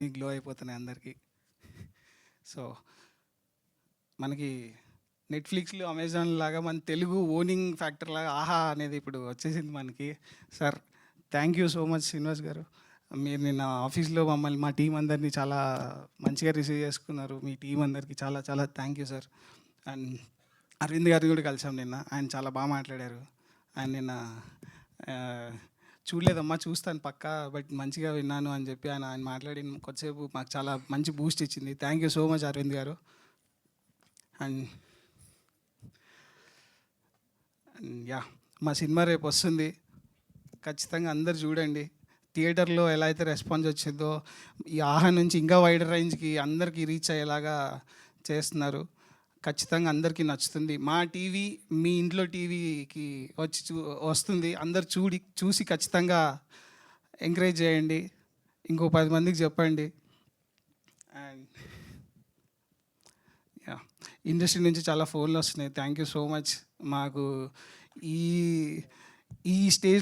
Glow అయిపోతున్నాయి అందరికీ. So మనకి నెట్‌ఫ్లిక్స్‌లో, అమెజాన్ లాగా మన తెలుగు ఓనింగ్ ఫ్యాక్టర్ లాగా ఆహా అనేది ఇప్పుడు వచ్చేసింది మనకి. Sir thank you so much Srinivas గారు. మీరు నిన్న ఆఫీస్‌లో మమ్మల్ని మా టీం అందరినీ చాలా మంచిగా రిసీవ్ చేసుకున్నారు. మీ టీం అందరికీ చాలా చాలా thank you sir. And Arvind గారిని కూడా కలిసాం నిన్న. ఆయన చాలా బాగా మాట్లాడారు. ఆయన నిన్న చూడలేదమ్మా చూస్తాను పక్కా, బట్ మంచిగా విన్నాను అని చెప్పి ఆయన ఆయన మాట్లాడి కొద్దిసేపు మాకు చాలా మంచి బూస్ట్ ఇచ్చింది. Thank you so much Aravind గారు. అండ్ యా, మా సినిమా రేపు వస్తుంది, ఖచ్చితంగా అందరు చూడండి. థియేటర్లో ఎలా అయితే రెస్పాన్స్ వచ్చిందో ఈ ఆహా నుంచి ఇంకా వైడర్ రేంజ్కి అందరికీ రీచ్ అయ్యేలాగా చేస్తున్నారు. ఖచ్చితంగా అందరికీ నచ్చుతుంది. మా టీవీ మీ ఇంట్లో టీవీకి వచ్చి వస్తుంది. అందరు చూసి ఖచ్చితంగా ఎంకరేజ్ చేయండి. ఇంకో 10 మందికి చెప్పండి. అండ్ యా, ఇండస్ట్రీ నుంచి చాలా ఫోన్లు వస్తున్నాయి. Thank you so much. మాకు ఈ ఈ స్టేజ్